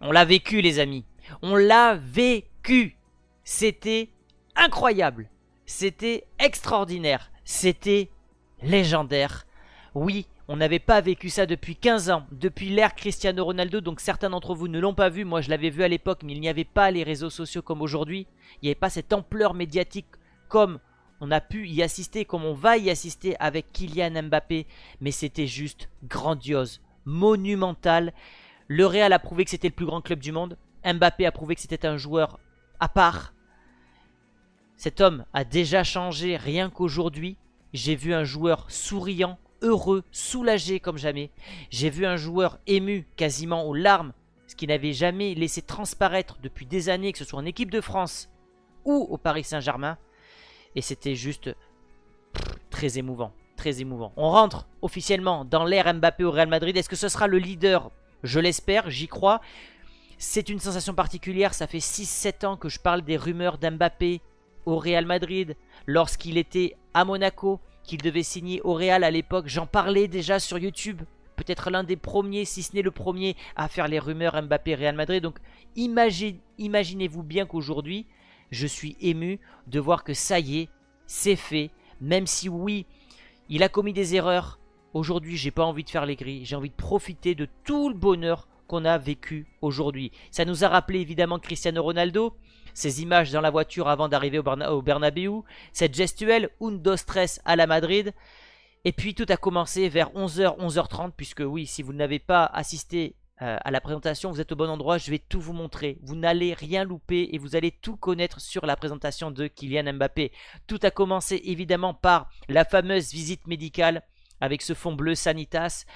On l'a vécu les amis. On l'a vécu. C'était incroyable. C'était extraordinaire. C'était légendaire. Oui, on n'avait pas vécu ça depuis 15 ans, depuis l'ère Cristiano Ronaldo, donc certains d'entre vous ne l'ont pas vu, moi je l'avais vu à l'époque, mais il n'y avait pas les réseaux sociaux comme aujourd'hui, il n'y avait pas cette ampleur médiatique comme on a pu y assister, comme on va y assister avec Kylian Mbappé, mais c'était juste grandiose, monumental. Le Real a prouvé que c'était le plus grand club du monde, Mbappé a prouvé que c'était un joueur à part. Cet homme a déjà changé rien qu'aujourd'hui. J'ai vu un joueur souriant, heureux, soulagé comme jamais. J'ai vu un joueur ému quasiment aux larmes, ce qu'il n'avait jamais laissé transparaître depuis des années, que ce soit en équipe de France ou au Paris Saint-Germain. Et c'était juste très émouvant, très émouvant. On rentre officiellement dans l'ère Mbappé au Real Madrid. Est-ce que ce sera le leader? Je l'espère, j'y crois. C'est une sensation particulière, ça fait 6-7 ans que je parle des rumeurs d'Mbappé au Real Madrid, lorsqu'il était à Monaco, qu'il devait signer au Real à l'époque. J'en parlais déjà sur YouTube, peut-être l'un des premiers, si ce n'est le premier, à faire les rumeurs Mbappé-Real Madrid. Donc imaginez-vous bien qu'aujourd'hui, je suis ému de voir que ça y est, c'est fait. Même si oui, il a commis des erreurs, aujourd'hui j'ai pas envie de faire les grilles, j'ai envie de profiter de tout le bonheur qu'on a vécu aujourd'hui. Ça nous a rappelé évidemment Cristiano Ronaldo, ces images dans la voiture avant d'arriver au Bernabéu, cette gestuelle un, dos, tres à la Madrid. Et puis tout a commencé vers 11h, 11h30, puisque oui, si vous n'avez pas assisté à la présentation, vous êtes au bon endroit, je vais tout vous montrer. Vous n'allez rien louper et vous allez tout connaître sur la présentation de Kylian Mbappé. Tout a commencé évidemment par la fameuse visite médicale avec ce fond bleu Sanitas.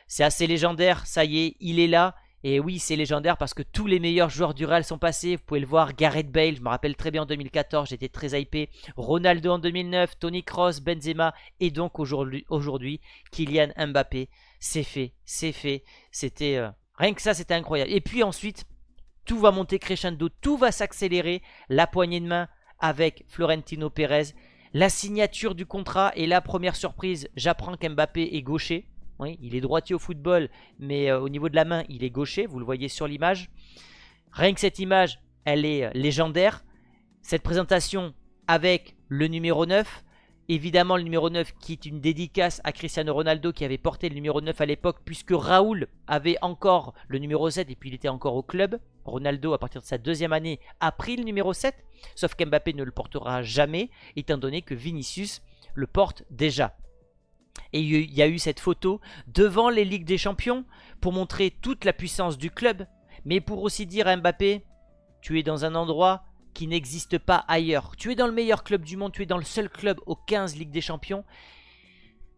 C'est assez légendaire, ça y est, il est là. Et oui, c'est légendaire parce que tous les meilleurs joueurs du Real sont passés. Vous pouvez le voir, Gareth Bale, je me rappelle très bien en 2014, j'étais très hypé. Ronaldo en 2009, Toni Kroos, Benzema. Et donc aujourd'hui, Kylian Mbappé, c'est fait, c'est fait. C'était rien que ça, c'était incroyable. Et puis ensuite, tout va monter crescendo, tout va s'accélérer. La poignée de main avec Florentino Pérez. La signature du contrat et la première surprise, j'apprends qu'Mbappé est gaucher. Oui, il est droitier au football, mais au niveau de la main, il est gaucher, vous le voyez sur l'image. Rien que cette image, elle est légendaire. Cette présentation avec le numéro 9, évidemment le numéro 9 qui est une dédicace à Cristiano Ronaldo qui avait porté le numéro 9 à l'époque, puisque Raoul avait encore le numéro 7 et puis il était encore au club. Ronaldo, à partir de sa deuxième année, a pris le numéro 7, sauf qu'Mbappé ne le portera jamais, étant donné que Vinicius le porte déjà. Et il y a eu cette photo devant les Ligues des Champions pour montrer toute la puissance du club, mais pour aussi dire à Mbappé, tu es dans un endroit qui n'existe pas ailleurs. Tu es dans le meilleur club du monde, tu es dans le seul club aux 15 Ligues des Champions.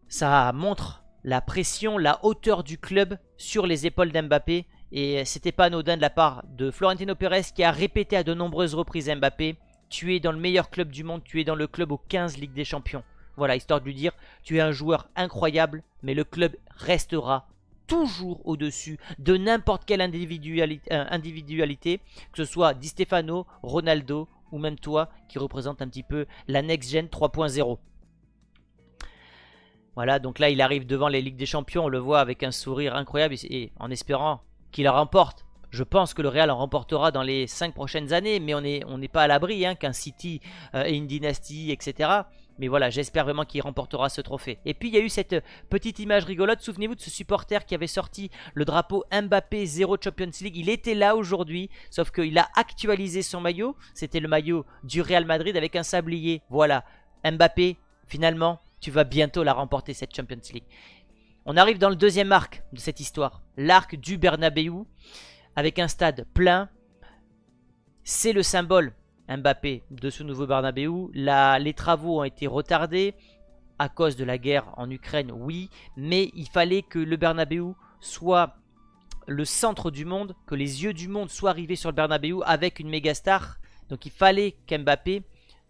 Ça montre la pression, la hauteur du club sur les épaules d'Mbappé. Et c'était pas anodin de la part de Florentino Pérez qui a répété à de nombreuses reprises à Mbappé, tu es dans le meilleur club du monde, tu es dans le club aux 15 Ligues des Champions. Voilà, histoire de lui dire, tu es un joueur incroyable, mais le club restera toujours au-dessus de n'importe quelle individualité, que ce soit Di Stefano, Ronaldo ou même toi, qui représente un petit peu la Next Gen 3.0. Voilà, donc là, il arrive devant les Ligues des Champions, on le voit avec un sourire incroyable, et en espérant qu'il la remporte. Je pense que le Real en remportera dans les 5 prochaines années, mais on n'est pas à l'abri qu'un City ait une dynastie, etc. Mais voilà, j'espère vraiment qu'il remportera ce trophée. Et puis il y a eu cette petite image rigolote. Souvenez-vous de ce supporter qui avait sorti le drapeau Mbappé 0 Champions League. Il était là aujourd'hui, sauf qu'il a actualisé son maillot. C'était le maillot du Real Madrid avec un sablier. Voilà, Mbappé, finalement, tu vas bientôt la remporter cette Champions League. On arrive dans le deuxième arc de cette histoire. L'arc du Bernabéu, avec un stade plein. C'est le symbole Mbappé de ce nouveau Bernabéu. Les travaux ont été retardés à cause de la guerre en Ukraine, oui, mais il fallait que le Bernabéu soit le centre du monde, que les yeux du monde soient arrivés sur le Bernabéu avec une méga star. Donc il fallait qu'Mbappé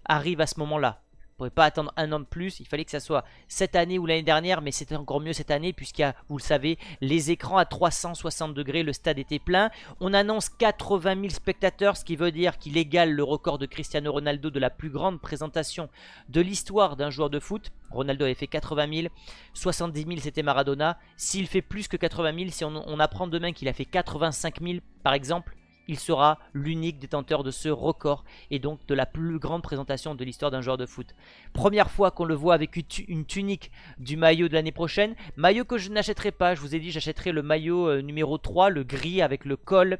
arrive à ce moment-là. On ne pouvait pas attendre un an de plus, il fallait que ça soit cette année ou l'année dernière, mais c'était encore mieux cette année puisqu'il y a, vous le savez, les écrans à 360 degrés, le stade était plein. On annonce 80 000 spectateurs, ce qui veut dire qu'il égale le record de Cristiano Ronaldo de la plus grande présentation de l'histoire d'un joueur de foot. Ronaldo avait fait 80 000, 70 000 c'était Maradona. S'il fait plus que 80 000, si on apprend demain qu'il a fait 85 000 par exemple, il sera l'unique détenteur de ce record et donc de la plus grande présentation de l'histoire d'un joueur de foot. Première fois qu'on le voit avec une tunique du maillot de l'année prochaine, maillot que je n'achèterai pas, je vous ai dit j'achèterai le maillot numéro 3, le gris avec le col,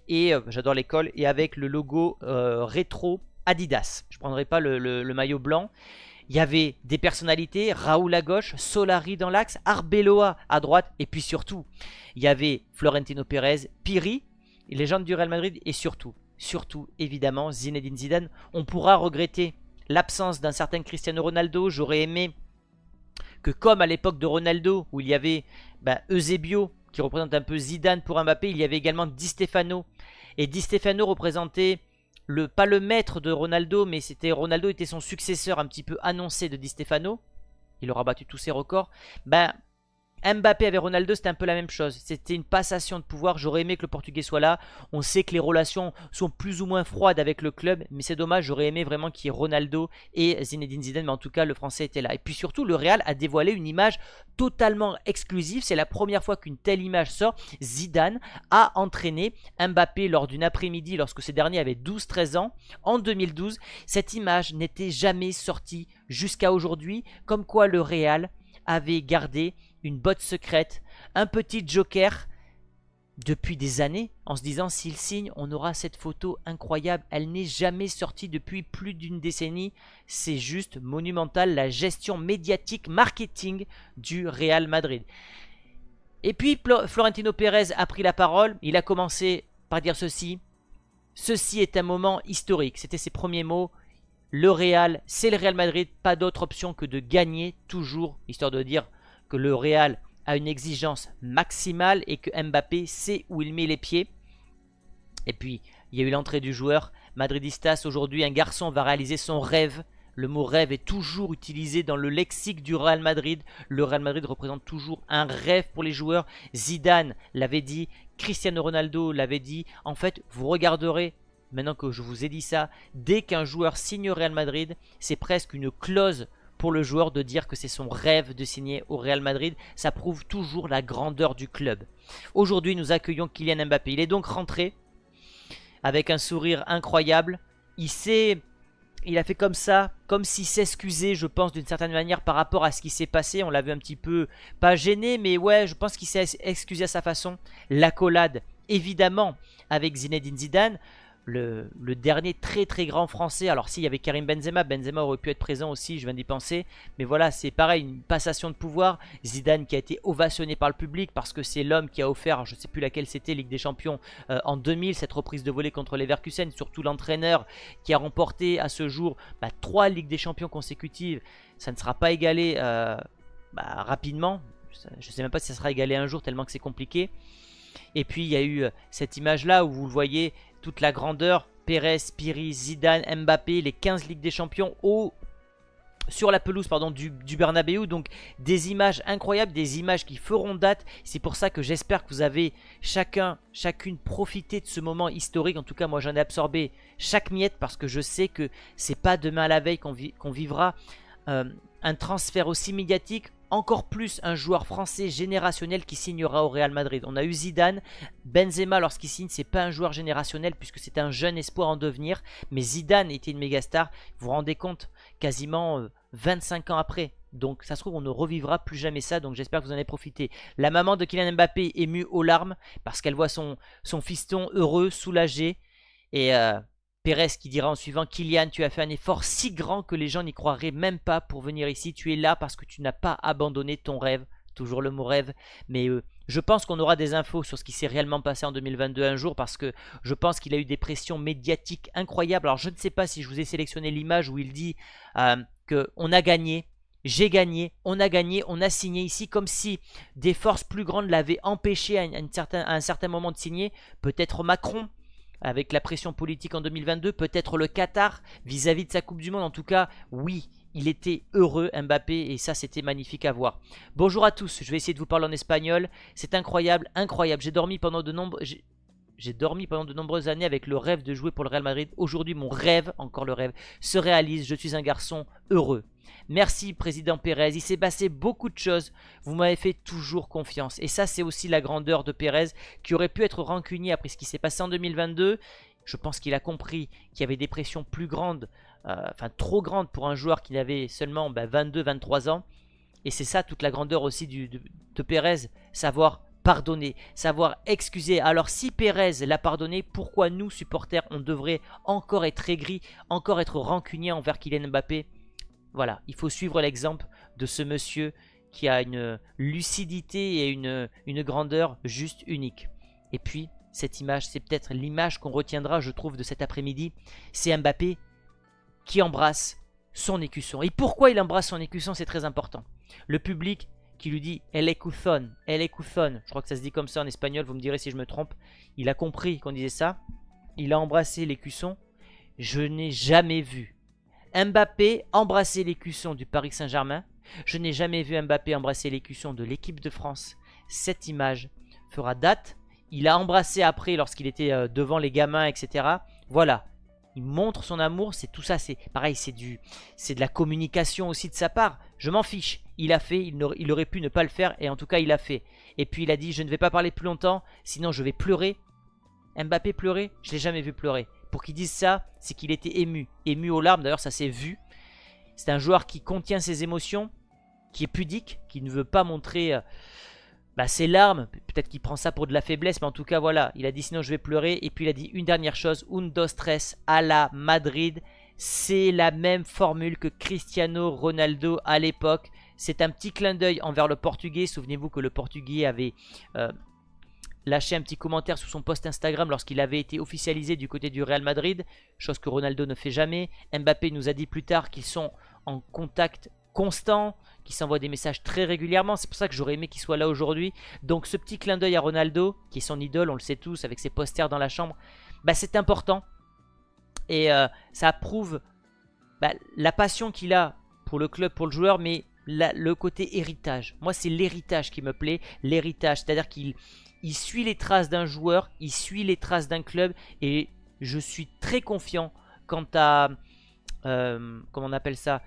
et j'adore les cols, et avec le logo rétro Adidas. Je ne prendrai pas le maillot blanc. Il y avait des personnalités, Raoul à gauche, Solari dans l'axe, Arbeloa à droite, et puis surtout, il y avait Florentino Pérez, Piri, légende du Real Madrid, et surtout, évidemment, Zinedine Zidane. On pourra regretter l'absence d'un certain Cristiano Ronaldo. J'aurais aimé que, comme à l'époque de Ronaldo, où il y avait Eusebio, qui représente un peu Zidane pour Mbappé, il y avait également Di Stefano. Et Di Stefano représentait pas le maître de Ronaldo, mais Ronaldo était son successeur un petit peu annoncé de Di Stefano. Il aura battu tous ses records. Mbappé avec Ronaldo, c'était un peu la même chose. C'était une passation de pouvoir. J'aurais aimé que le Portugais soit là. On sait que les relations sont plus ou moins froides avec le club, mais c'est dommage. J'aurais aimé vraiment qu'il y ait Ronaldo et Zinedine Zidane, mais en tout cas, le Français était là. Et puis surtout, le Real a dévoilé une image totalement exclusive. C'est la première fois qu'une telle image sort. Zidane a entraîné Mbappé lors d'une après-midi, lorsque ce dernier avait 12-13 ans, en 2012. Cette image n'était jamais sortie jusqu'à aujourd'hui, comme quoi le Real avait gardé une botte secrète, un petit joker depuis des années, en se disant s'il signe, on aura cette photo incroyable. Elle n'est jamais sortie depuis plus d'une décennie. C'est juste monumental, la gestion médiatique, marketing du Real Madrid. Et puis Florentino Pérez a pris la parole. Il a commencé par dire ceci: ceci est un moment historique. C'était ses premiers mots. Le Real, c'est le Real Madrid, pas d'autre option que de gagner toujours, histoire de dire que le Real a une exigence maximale et que Mbappé sait où il met les pieds. Et puis, il y a eu l'entrée du joueur. Madridistas, aujourd'hui, un garçon va réaliser son rêve. Le mot rêve est toujours utilisé dans le lexique du Real Madrid. Le Real Madrid représente toujours un rêve pour les joueurs. Zidane l'avait dit, Cristiano Ronaldo l'avait dit. En fait, vous regarderez, maintenant que je vous ai dit ça, dès qu'un joueur signe au Real Madrid, c'est presque une clause pour le joueur de dire que c'est son rêve de signer au Real Madrid. Ça prouve toujours la grandeur du club. Aujourd'hui, nous accueillons Kylian Mbappé. Il est donc rentré avec un sourire incroyable. Il a fait comme ça, comme s'il s'excusait, je pense, d'une certaine manière par rapport à ce qui s'est passé. On l'a vu un petit peu, pas gêné, mais ouais, je pense qu'il s'est excusé à sa façon. L'accolade, évidemment, avec Zinedine Zidane. Le dernier très très grand français. Alors s'il y avait Karim Benzema, Benzema aurait pu être présent aussi, je viens d'y penser. Mais voilà, c'est pareil, une passation de pouvoir. Zidane qui a été ovationné par le public parce que c'est l'homme qui a offert, je ne sais plus laquelle c'était, Ligue des Champions en 2000, cette reprise de volée contre Leverkusen. Surtout l'entraîneur qui a remporté à ce jour 3 Ligues des Champions consécutives. Ça ne sera pas égalé rapidement. Je ne sais même pas si ça sera égalé un jour tellement que c'est compliqué. Et puis il y a eu cette image là où vous le voyez, toute la grandeur, Pérez, Piri, Zidane, Mbappé, les 15 Ligues des Champions sur la pelouse du Bernabéu. Donc des images incroyables, des images qui feront date. C'est pour ça que j'espère que vous avez chacune profité de ce moment historique. En tout cas, moi j'en ai absorbé chaque miette parce que je sais que c'est pas demain à la veille qu'on vivra un transfert aussi médiatique. Encore plus un joueur français générationnel qui signera au Real Madrid. On a eu Zidane, Benzema lorsqu'il signe, c'est pas un joueur générationnel puisque c'est un jeune espoir en devenir. Mais Zidane était une méga star, vous vous rendez compte, quasiment 25 ans après. Donc ça se trouve on ne revivra plus jamais ça, donc j'espère que vous en avez profité. La maman de Kylian Mbappé est émue aux larmes parce qu'elle voit son fiston heureux, soulagé. Et Pérez qui dira en suivant: Kylian, tu as fait un effort si grand que les gens n'y croiraient même pas pour venir ici. Tu es là parce que tu n'as pas abandonné ton rêve. Toujours le mot rêve. Mais je pense qu'on aura des infos sur ce qui s'est réellement passé en 2022 un jour parce que je pense qu'il a eu des pressions médiatiques incroyables. Alors je ne sais pas si je vous ai sélectionné l'image où il dit qu'on a gagné. J'ai gagné, on a signé ici, comme si des forces plus grandes l'avaient empêché à un certain moment de signer. Peut-être Macron, avec la pression politique en 2022, peut-être le Qatar vis-à-vis de sa Coupe du Monde. En tout cas, oui, il était heureux, Mbappé, et ça, c'était magnifique à voir. Bonjour à tous, je vais essayer de vous parler en espagnol. C'est incroyable, incroyable. J'ai dormi pendant j'ai dormi pendant de nombreuses années avec le rêve de jouer pour le Real Madrid. Aujourd'hui, mon rêve, encore le rêve, se réalise. Je suis un garçon heureux. Merci, président Pérez. Il s'est passé beaucoup de choses. Vous m'avez fait toujours confiance. Et ça, c'est aussi la grandeur de Pérez, qui aurait pu être rancunier après ce qui s'est passé en 2022. Je pense qu'il a compris qu'il y avait des pressions plus grandes, enfin trop grandes pour un joueur qui n'avait seulement 22-23 ans. Et c'est ça toute la grandeur aussi de Pérez, savoir pardonner, savoir excuser. Alors si Pérez l'a pardonné, pourquoi nous, supporters, on devrait encore être aigris, encore être rancuniers envers Kylian Mbappé? Voilà, il faut suivre l'exemple de ce monsieur qui a une lucidité et une grandeur juste unique. Et puis, cette image, c'est peut-être l'image qu'on retiendra, je trouve, de cet après-midi. C'est Mbappé qui embrasse son écusson. Et pourquoi il embrasse son écusson, c'est très important. Le public qui lui dit « El écusson, el écusson ». Je crois que ça se dit comme ça en espagnol, vous me direz si je me trompe. Il a compris qu'on disait ça. Il a embrassé l'écusson. Je n'ai jamais vu Mbappé embrasser l'écusson du Paris Saint-Germain. Je n'ai jamais vu Mbappé embrasser l'écusson de l'équipe de France. Cette image fera date. Il a embrassé après lorsqu'il était devant les gamins, etc. Voilà. Il montre son amour, c'est tout ça, c'est pareil, c'est de la communication aussi de sa part. Je m'en fiche. Il a fait, il aurait pu ne pas le faire et en tout cas il a fait. Et puis il a dit je ne vais pas parler plus longtemps, sinon je vais pleurer. Mbappé pleurer, je ne l'ai jamais vu pleurer. Pour qu'il dise ça, c'est qu'il était ému. Ému aux larmes, d'ailleurs ça s'est vu. C'est un joueur qui contient ses émotions, qui est pudique, qui ne veut pas montrer ses larmes. Peut-être qu'il prend ça pour de la faiblesse, mais en tout cas voilà. Il a dit sinon je vais pleurer. Et puis il a dit une dernière chose, un, dos, tres, à la Madrid. C'est la même formule que Cristiano Ronaldo à l'époque. C'est un petit clin d'œil envers le Portugais. Souvenez-vous que le Portugais avait lâché un petit commentaire sous son post Instagram lorsqu'il avait été officialisé du côté du Real Madrid, chose que Ronaldo ne fait jamais. Mbappé nous a dit plus tard qu'ils sont en contact constant, qu'ils s'envoient des messages très régulièrement. C'est pour ça que j'aurais aimé qu'il soit là aujourd'hui. Donc ce petit clin d'œil à Ronaldo, qui est son idole, on le sait tous, avec ses posters dans la chambre, c'est important. Et ça prouve la passion qu'il a pour le club, pour le joueur, mais le côté héritage. Moi, c'est l'héritage qui me plaît. L'héritage, c'est-à-dire qu'il suit les traces d'un joueur, il suit les traces d'un club. Et je suis très confiant quant à... comment on appelle ça,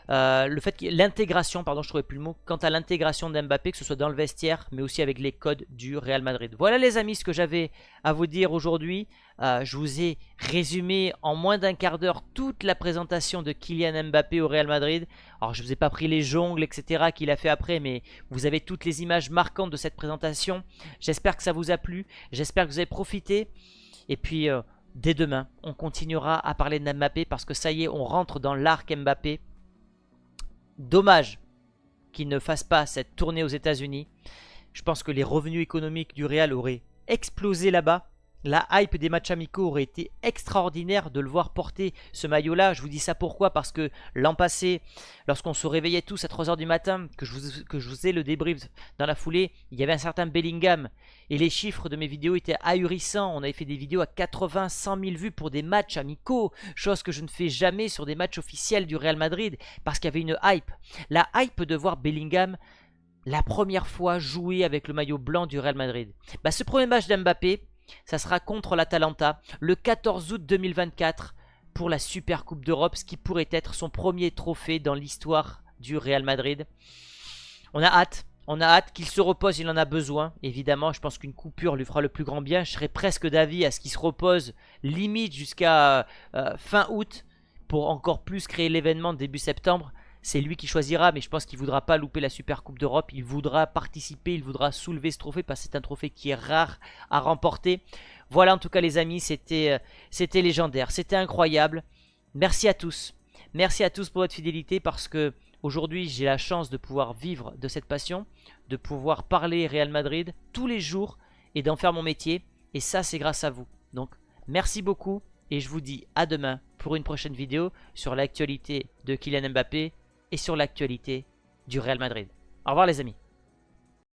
le fait que l'intégration, pardon, je trouvais plus le mot, quant à l'intégration d'Mbappé, que ce soit dans le vestiaire, mais aussi avec les codes du Real Madrid. Voilà les amis ce que j'avais à vous dire aujourd'hui. Je vous ai résumé en moins d'un quart d'heure toute la présentation de Kylian Mbappé au Real Madrid. Alors je vous ai pas pris les jongles, etc. qu'il a fait après, mais vous avez toutes les images marquantes de cette présentation. J'espère que ça vous a plu, j'espère que vous avez profité. Et puis dès demain, on continuera à parler de Mbappé parce que ça y est, on rentre dans l'arc Mbappé. Dommage qu'il ne fasse pas cette tournée aux États-Unis. Je pense que les revenus économiques du Real auraient explosé là-bas. La hype des matchs amicaux aurait été extraordinaire de le voir porter ce maillot-là. Je vous dis ça pourquoi? Parce que l'an passé, lorsqu'on se réveillait tous à 3 h du matin, que je vous faisais le débrief dans la foulée, il y avait un certain Bellingham. Et les chiffres de mes vidéos étaient ahurissants. On avait fait des vidéos à 80, 100 000 vues pour des matchs amicaux. Chose que je ne fais jamais sur des matchs officiels du Real Madrid. Parce qu'il y avait une hype. La hype de voir Bellingham la première fois jouer avec le maillot blanc du Real Madrid. Ce premier match d'Mbappé, ça sera contre l'Atalanta le 14 août 2024 pour la Super Coupe d'Europe, ce qui pourrait être son premier trophée dans l'histoire du Real Madrid. On a hâte qu'il se repose, il en a besoin. Évidemment, je pense qu'une coupure lui fera le plus grand bien. Je serais presque d'avis à ce qu'il se repose limite jusqu'à fin août pour encore plus créer l'événement début septembre. C'est lui qui choisira, mais je pense qu'il ne voudra pas louper la Super Coupe d'Europe. Il voudra participer, il voudra soulever ce trophée parce que c'est un trophée qui est rare à remporter. Voilà en tout cas les amis, c'était légendaire, c'était incroyable. Merci à tous. Merci à tous pour votre fidélité parce que aujourd'hui j'ai la chance de pouvoir vivre de cette passion, de pouvoir parler Real Madrid tous les jours et d'en faire mon métier. Et ça c'est grâce à vous. Donc merci beaucoup et je vous dis à demain pour une prochaine vidéo sur l'actualité de Kylian Mbappé et sur l'actualité du Real Madrid. Au revoir les amis.